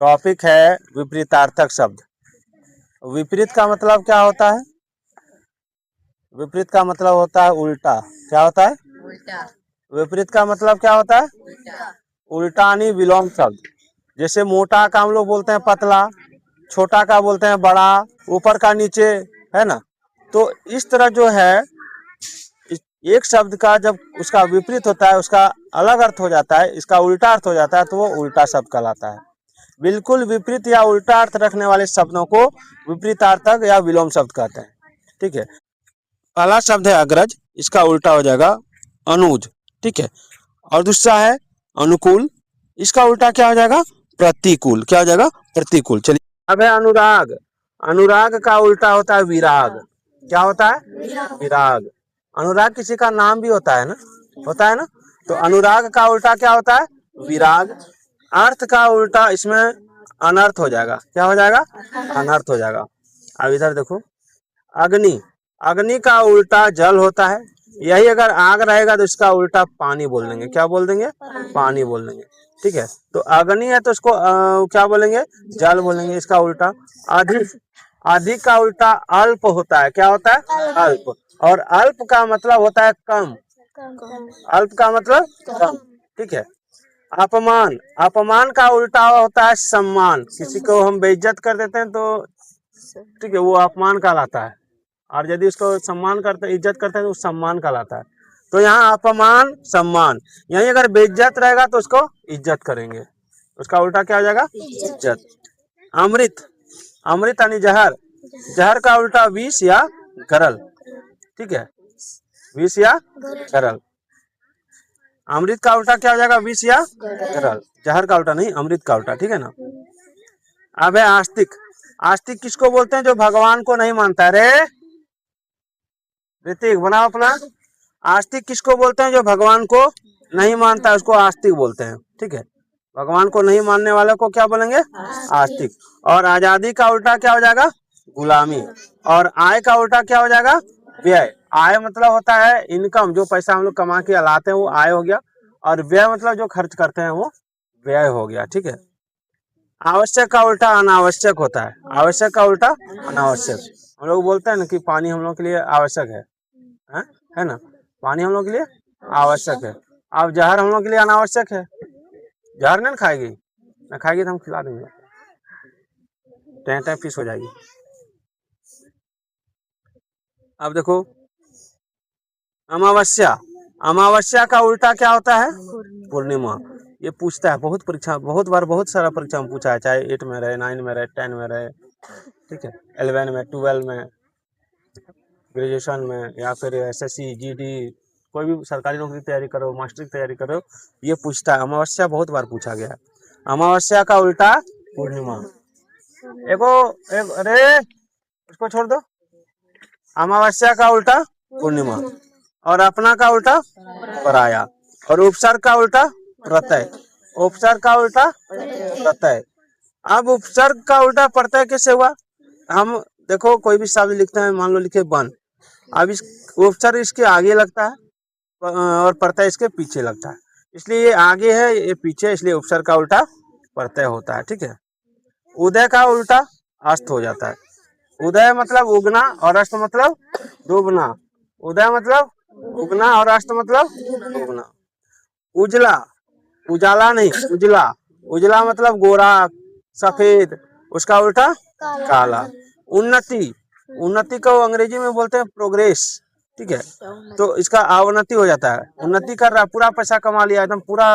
Topic है विपरीतार्थक शब्द। विपरीत का मतलब क्या होता है? विपरीत का मतलब होता है उल्टा। क्या होता है? उल्टा। विपरीत का मतलब क्या होता है? उल्टा। उल्टा यानी विलोम शब्द। जैसे मोटा का हम लोग बोलते हैं पतला, छोटा का बोलते हैं बड़ा, ऊपर का नीचे, है ना। तो इस तरह जो है एक शब्द का जब उसका विपरीत होता है, उसका अलग अर्थ हो जाता है, इसका उल्टा अर्थ हो जाता है, तो वो उल्टा शब्द कहलाता है। बिल्कुल विपरीत या उल्टा अर्थ रखने वाले शब्दों को विपरीतार्थक या विलोम शब्द कहते हैं। ठीक है। पहला शब्द है अग्रज, इसका उल्टा हो जाएगा अनुज। ठीक है। और दूसरा है अनुकूल, इसका उल्टा क्या हो जाएगा? प्रतिकूल। क्या हो जाएगा? प्रतिकूल। चलिए अब है अनुराग। अनुराग का उल्टा होता है विराग। क्या होता है? विराग। अनुराग किसी का नाम भी होता है ना, होता है ना। तो अनुराग का उल्टा क्या होता है? विराग। अर्थ का उल्टा इसमें अनर्थ हो जाएगा। क्या हो जाएगा? अनर्थ हो जाएगा। अब इधर देखो, अग्नि। अग्नि का उल्टा जल होता है। यही अगर आग रहेगा तो इसका उल्टा पानी बोल देंगे। क्या बोल देंगे? पानी बोल देंगे। ठीक है। तो अग्नि है तो इसको क्या बोलेंगे? जल बोलेंगे। इसका उल्टा अधिक। अधिक का उल्टा अल्प होता है। क्या होता है? अल्प। और अल्प का मतलब होता है कम। अल्प का मतलब कम। ठीक है। अपमान। अपमान का उल्टा होता है सम्मान। किसी को हम बेइज्जत कर देते हैं तो ठीक है, वो अपमान कहलाता है। और यदि उसको सम्मान करते, इज्जत करते हैं तो सम्मान कहलाता है। तो यहाँ अपमान सम्मान। यही अगर बेइज्जत रहेगा तो उसको इज्जत करेंगे। उसका उल्टा क्या हो जाएगा? इज्जत। अमृत। अमृत यानी जहर। जहर का उल्टा विष या गरल। ठीक है, विष या गरल। अमृत का उल्टा क्या हो जाएगा? विष या गरल। जहर का उल्टा नहीं, अमृत का उल्टा। ठीक है ना। अब है आस्तिक। आस्तिक किसको बोलते हैं? जो भगवान को नहीं मानता। रे ऋतिक बनाओ अपना। आस्तिक किसको बोलते हैं? जो भगवान को नहीं मानता, उसको आस्तिक बोलते हैं। ठीक है। भगवान को नहीं मानने वाले को क्या बोलेंगे? आस्तिक। और आजादी का उल्टा क्या हो जाएगा? गुलामी। और आय का उल्टा क्या हो जाएगा? व्यय। आय मतलब होता है इनकम, जो पैसा हम लोग कमा के लाते हैं वो आय हो गया। और व्यय मतलब जो खर्च करते हैं वो व्यय हो गया। ठीक है। आवश्यक का उल्टा अनावश्यक होता है। आवश्यक का उल्टा अनावश्यक। हम लोग बोलते हैं ना कि पानी हम लोग के लिए आवश्यक है ना। पानी हम लोग के लिए आवश्यक है। अब जहर हम लोग के लिए अनावश्यक है। जहर नहीं खाएगी, ना खाएगी तो हम खिला देंगे, टें फीस हो जाएगी। अब देखो अमावस्या। अमावस्या का उल्टा क्या होता है? पूर्णिमा। ये पूछता है बहुत परीक्षा, बहुत बार बहुत सारा परीक्षा में पूछा है, चाहे 8 में रहे, 9 में रहे, 10 में रहे। ठीक है, 11 में, 12 में, ग्रेजुएशन में, या फिर SSC GD, कोई भी सरकारी नौकरी की तैयारी करो, मास्टर की तैयारी करो, ये पूछता है। अमावस्या बहुत बार पूछा गया है। अमावस्या का उल्टा पूर्णिमा। अरे उसको छोड़ दो। अमावस्या का उल्टा पूर्णिमा। और अपना का उल्टा पराया। और उपसर्ग का उल्टा प्रत्यय। उपसर्ग का उल्टा प्रत्यय। अब उपसर्ग का उल्टा प्रत्यय कैसे हुआ? हम देखो कोई भी शब्द लिखते हैं, मान लो लिखे बन। अब इस उपसर्ग इसके आगे लगता है और प्रत्यय इसके पीछे लगता है, इसलिए ये आगे है ये पीछे, इसलिए उपसर्ग का उल्टा प्रत्यय होता है। ठीक है। उदय का उल्टा अस्त हो जाता है। उदय मतलब उगना और अस्त मतलब डूबना। उदय मतलब उगना और अस्त मतलब डूबना। उजला। उजाला नहीं, उजला। उजला मतलब गोरा सफेद, उसका उल्टा काला। उन्नति। उन्नति को अंग्रेजी में बोलते हैं प्रोग्रेस। ठीक है। तो इसका अवनति हो जाता है। उन्नति कर रहा, पूरा पैसा कमा लिया, एकदम पूरा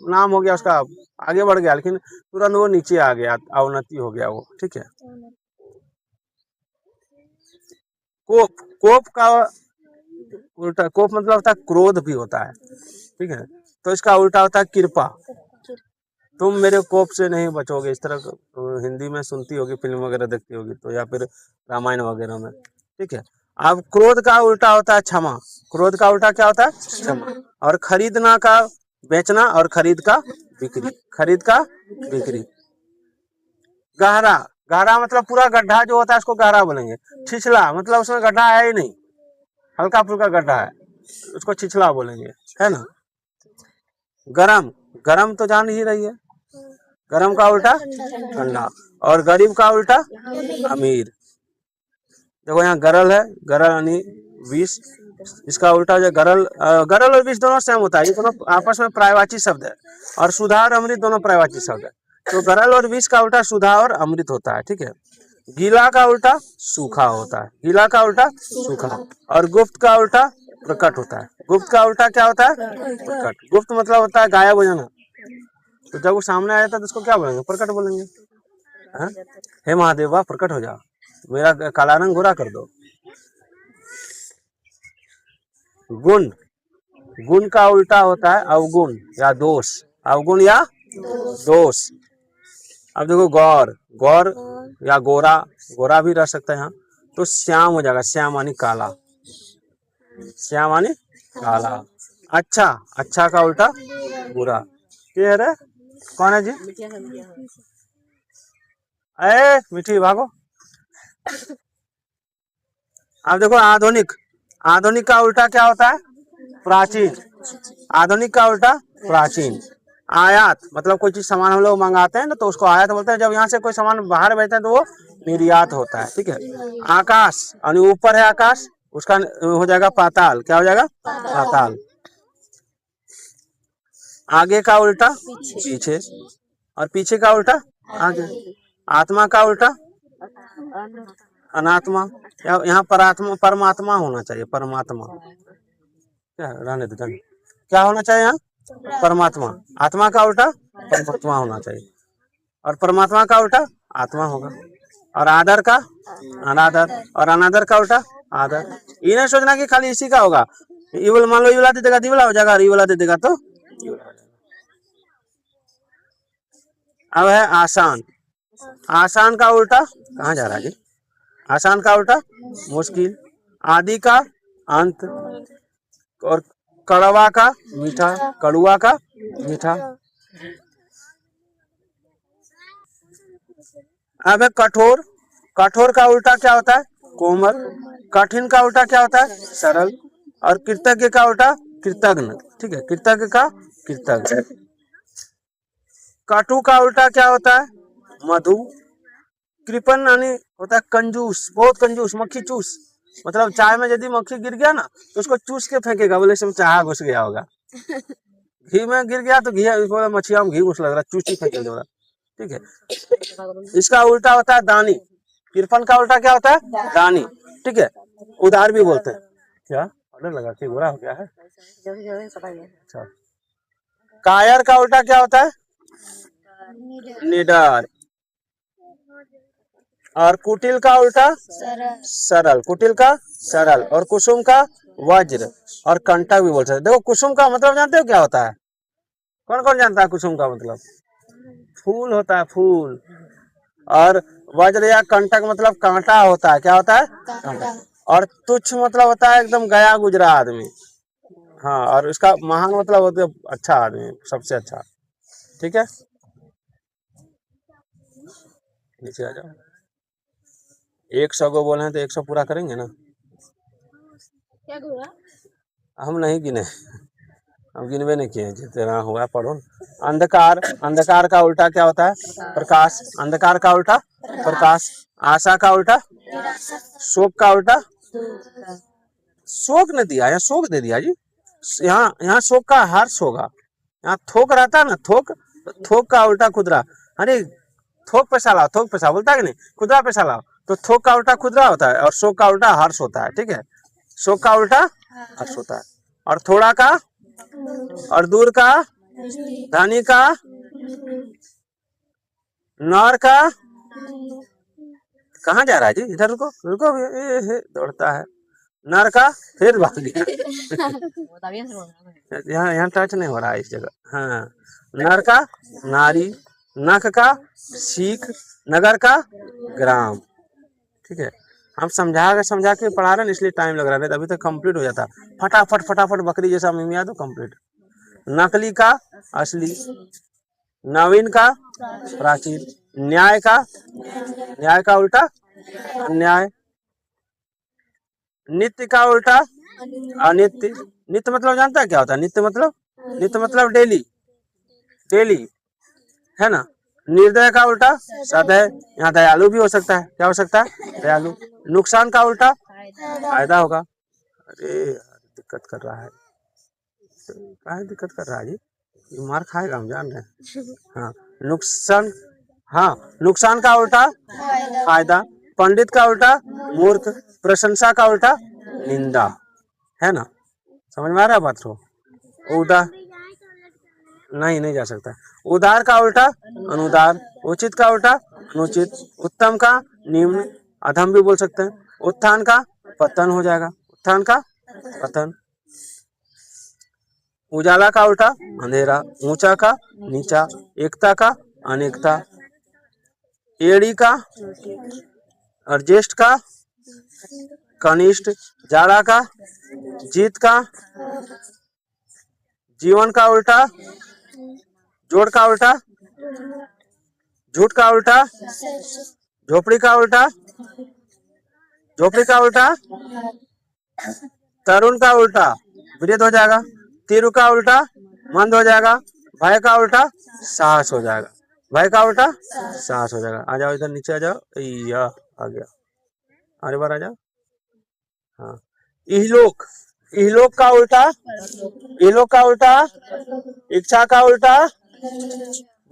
नाम हो गया उसका, आगे बढ़ गया, लेकिन तुरंत वो नीचे आ गया, अवनति हो गया वो। ठीक है। कोप। कोप का उल्टा, कोप मतलब होता है क्रोध भी होता है। ठीक है। तो इसका उल्टा होता है कृपा। तुम मेरे कोप से नहीं बचोगे, इस तरह हिंदी में सुनती होगी, फिल्म वगैरह देखती होगी तो, या फिर रामायण वगैरह में। ठीक है। अब क्रोध का उल्टा होता है क्षमा। क्रोध का उल्टा क्या होता है? क्षमा। और खरीदना का बेचना, और खरीद का बिक्री। खरीद का बिक्री। गहरा। गहरा मतलब पूरा गड्ढा जो होता है उसको गहरा बोलेंगे। छिछला मतलब उसमें गड्ढा है ही नहीं, हल्का फुल्का गड्ढा है, उसको छिछला बोलेंगे, है ना। गरम। गरम तो जान ही रही है, गरम का उल्टा ठंडा, और गरीब का उल्टा अमीर। देखो यहाँ गरल है, गरल यानी विष, इसका उल्टा जो गरल और विष दोनों सेम होता है, ये दोनों आपस में पर्यायवाची शब्द है, और सुधा और अमृत दोनों पर्यायवाची शब्द है। तो गरल और विष का उल्टा सुधा और अमृत होता है, ठीक है। गीला का उल्टा सूखा होता है, गीला का उल्टा सूखा, और गुप्त का उल्टा प्रकट होता है। गुप्त का उल्टा क्या होता है? प्रकट। गुप्त मतलब होता है गायब हो जाना, तो जब वो सामने आ जाता है तो उसको क्या बोलेंगे? प्रकट बोलेंगे। हाँ? हे महादेव वाह प्रकट हो जा, मेरा काला रंग गोरा कर दो। गुण, गुण का उल्टा होता है अवगुण या दोष, अवगुण या दोष। अब देखो गौर, गौर या गोरा, गोरा भी रह सकता है यहाँ, तो श्याम हो जाएगा, श्याम मानी काला, श्याम मानी काला। अच्छा, अच्छा का उल्टा बुरा। ये है कौन है जी? अरे मिठी भागो। अब देखो आधुनिक, आधुनिक का उल्टा क्या होता है? प्राचीन, आधुनिक का उल्टा प्राचीन। आयात मतलब कोई चीज सामान हम लोग मंगाते हैं ना, तो उसको आयात बोलते हैं। जब यहाँ से कोई सामान बाहर भेजते हैं तो वो निर्यात होता है, ठीक है। आकाश यानी ऊपर है आकाश, उसका हो जाएगा पाताल। क्या हो जाएगा? पाताल। आगे का उल्टा पीछे, और पीछे का उल्टा आगे। आत्मा का उल्टा अनात्मा, यहाँ परात्मा परमात्मा होना चाहिए, परमात्मा। क्या रहने दो, क्या होना चाहिए यहाँ? परमात्मा। आत्मा का उल्टा परमात्मा होना चाहिए, और परमात्मा का उल्टा आत्मा होगा। और आदर का अनादर, और अनादर का उल्टा आदर। ये नहीं सोचना कि खाली इसी का होगा। ये बोल, मान लो ये वाला दे देगा दिवला हो जाएगा, और ये वाला दे देगा तो। अब है आसान, आसान का उल्टा कहाँ जा रहा है जी? आसान का उल्टा मुश्किल। आदि का अंत, और कड़वा का मीठा, कड़ुआ का मीठा। अब है कठोर, कठोर का उल्टा क्या होता है? कोमल। कठिन का उल्टा क्या होता है? सरल। और कृतज्ञ का उल्टा कृतज्ञ, ठीक है, कृतज्ञ का कृतज्ञ। कटु का उल्टा क्या होता है? मधु। कृपण यानी होता है कंजूस, बहुत कंजूस, मक्खी चूस। मतलब चाय में यदि मक्खी गिर गया ना तो उसको चूस के फेंकेगा, बोले इसमें चाय घुस गया होगा। घी में गिर गया तो घी, मछलिया में घी घुस लग रहा, चूस ही फेंक देगा, ठीक है। इसका उल्टा होता है दानी। कृपण का उल्टा क्या होता है? दानी, ठीक है। उधार भी बोलते हैं। क्या ऑर्डर लगा के बुरा हो गया है? अच्छा। कायर का उल्टा क्या होता है? निडर। और कुटिल का उल्टा सरल, कुटिल का सरल। और कुसुम का वज्र, और कंटक भी बोल सकते। देखो कुसुम का मतलब जानते हो क्या होता है? कौन कौन जानता है कुसुम का मतलब? फूल होता है, फूल। और वज्र या कंटक मतलब कांटा होता है। क्या होता है? कांटा। और तुच्छ मतलब होता है एकदम गया गुजरा आदमी। हाँ, और इसका महान मतलब होता है अच्छा आदमी, सबसे अच्छा, ठीक है। नीचे आ जाओ। 100 को बोले हैं तो 100 पूरा करेंगे ना? क्या हुआ? हम नहीं गिने, हम गिनवे नहीं किए, जितना हुआ पढ़ो। अंधकार, अंधकार का उल्टा क्या होता है? प्रकाश। अंधकार का उल्टा प्रकाश। आशा का उल्टा शोक का उल्टा शोक ने दिया, यहाँ शोक दे दिया जी। यहाँ शोक का हर्ष होगा। यहाँ थोक रहता है ना, थोक, थोक का उल्टा खुदरा। अरे थोक पैसा लाओ, थोक पैसा बोलता है कि नहीं, खुदरा पैसा लाओ। तो थोक का उल्टा खुदरा होता है, और शोक का उल्टा हर्ष होता है, ठीक है। शोक का उल्टा हर्ष होता है। और थोड़ा का, और दूर का, धनी का, नर का। कहाँ जा रहा है जी? इधर रुको, रुको, दौड़ता है। नर का फिर भाग गया। यहाँ टच नहीं हो रहा है इस जगह। हाँ, नर का नारी, नख का सीख, नगर का ग्राम, ठीक है। हम समझा के पढ़ा रहे हैं, इसलिए टाइम लग रहा है, अभी तक कंप्लीट हो जाता। फटाफट फटाफट बकरी जैसा मिमिया तो कंप्लीट। नकली का असली, नवीन का प्राचीन, न्याय का, न्याय का उल्टा अन्याय, नित्य का उल्टा अनित्य। नित्य मतलब जानता है क्या होता है? नित्य मतलब, नित्य मतलब डेली, डेली है ना। निर्दय का उल्टा सदय। यहाँ दयालु भी हो सकता है, क्या हो सकता है? दयालु। नुकसान का उल्टा फायदा होगा। अरे यार दिक्कत कर रहा है, काहे दिक्कत कर रहा है जी? ये मार खाएगा, हम जान रहे हैं। हाँ नुकसान, हाँ नुकसान का उल्टा फायदा। पंडित का उल्टा मूर्ख। प्रशंसा का उल्टा निंदा, है ना? समझ में आ रहा है बात को? उदा नहीं, नहीं जा सकता। उदार का उल्टा अनुदार। उचित का उल्टा अनुचित। उत्तम का निम्न, अधम भी बोल सकते हैं। उत्थान का पतन हो जाएगा, उत्थान का पतन। उजाला का उल्टा अंधेरा। ऊंचा का नीचा। एकता का अनेकता। एड़ी का और ज्येष्ठ का कनिष्ठ। जाड़ा का जीत का। जीवन का उल्टा जोड़ का उल्टा झूठ का उल्टा। झोपड़ी का उल्टा झोपड़ी का उल्टा। तरुण का उल्टा वृद्ध हो जाएगा। तीरु का उल्टा मंद हो जाएगा। भय का उल्टा साहस हो जाएगा। भय का उल्टा साहस हो जाएगा। आ जाओ इधर नीचे आ जाओ। या आ गया, अरे बार आ जाओ। हाँ इहलोक। इहलोक का उल्टा इहलोक का उल्टा इच्छा का उल्टा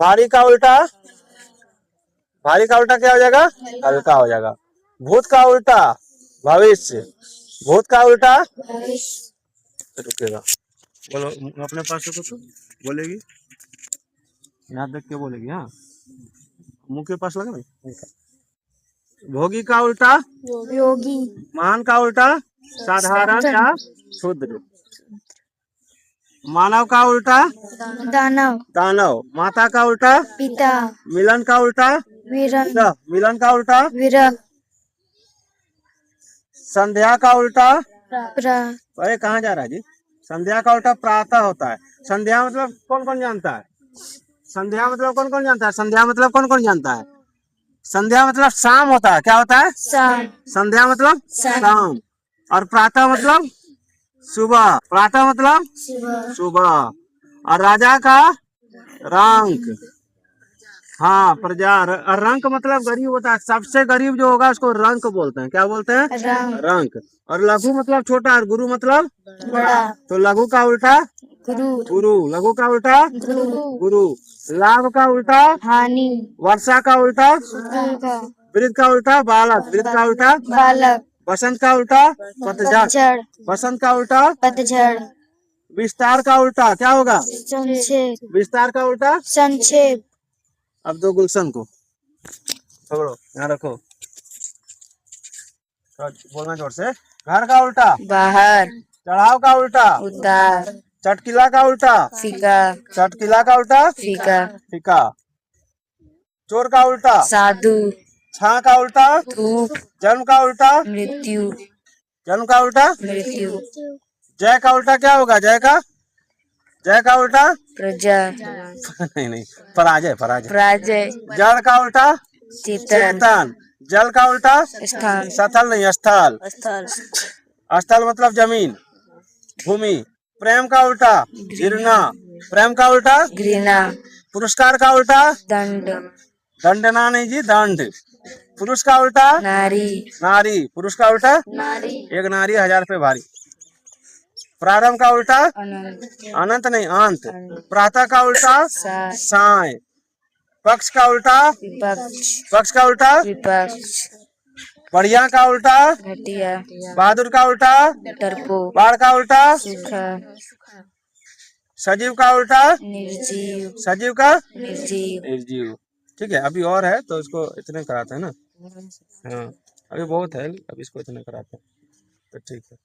भारी का उल्टा। भारी का उल्टा क्या हो जाएगा? हल्का हो जाएगा। भूत का उल्टा भविष्य। भूत का उल्टा रुकेगा, बोलो अपने पास से कुछ बोलेगी, यहाँ देख के बोलेगी। हाँ मुंह के पास लगा नहीं। भोगी का उल्टा योगी। महान का उल्टा साधारण या शूद्र। मानव का उल्टा दानव। दानव। माता का उल्टा पिता। मिलन का उल्टा विरह। मिलन का उल्टा विरह। संध्या का उल्टा। प्र। अरे कहाँ जा रहा है जी? संध्या का उल्टा प्रातः होता है। संध्या मतलब कौन कौन जानता है? संध्या मतलब कौन कौन जानता है? संध्या मतलब कौन कौन जानता है? संध्या मतलब शाम होता है। क्या होता है? शाम। संध्या मतलब शाम। और प्रातः मतलब सुबह। प्रातः मतलब सुबह। और राजा का रंक, हाँ प्रजा। और रंक मतलब गरीब होता है। सबसे गरीब जो होगा उसको रंक बोलते हैं। क्या बोलते हैं? रंक। और लघु मतलब छोटा और गुरु मतलब बड़ा। तो लघु का उल्टा गुरु। गुरु। लघु का उल्टा गुरु। लाभ का उल्टा हानि। वर्षा का उल्टा वृद्ध का उल्टा बालक। वृद्ध का उल्टा बालक। बसंत का उल्टा पतझड़। बसंत का उल्टा पतझड़। विस्तार का उल्टा क्या होगा? संक्षेप। विस्तार का उल्टा संक्षेप। अब दो गुलशन को पकड़ो, यहाँ रखो, बोलना जोर से। घर का उल्टा बाहर। चढ़ाव का उल्टा उतार। चटकिला का उल्टा फीका। चटकिला का उल्टा फीका। फीका। चोर का उल्टा साधु। छा का उल्टा धूप। जन्म का उल्टा मृत्यु। जन्म का उल्टा मृत्यु। जय का उल्टा क्या होगा? जय का उल्टा प्रजा। नहीं नहीं पराजय। पराजय। पराजय। जड़ का उल्टा चेतन। चेतन। जल का उल्टा स्थान। स्थल नहीं स्थल। स्थल। स्थल मतलब जमीन भूमि। प्रेम का उल्टा घृणा। प्रेम का उल्टा घृणा। पुरस्कार का उल्टा दंड। दंडना नहीं जी, दंड। पुरुष का उल्टा नारी। नारी। पुरुष का उल्टा नारी। एक नारी 1000 पे भारी। प्रारंभ का उल्टा अनंत। अनंत नहीं अंत। प्रातः का उल्टा साय। पक्ष का उल्टा विपक्ष। पक्ष का उल्टा विपक्ष। बढ़िया का उल्टा घटिया। बहादुर का उल्टा डरपोक। बाढ़ का उल्टा सूखा। सजीव का उल्टा निर्जीव। सजीव का निर्जीव। निर्जीव। ठीक है, अभी और है तो इसको इतने कराते हैं ना। हाँ अभी बहुत है, अभी इसको इतने कराते हैं तो ठीक है।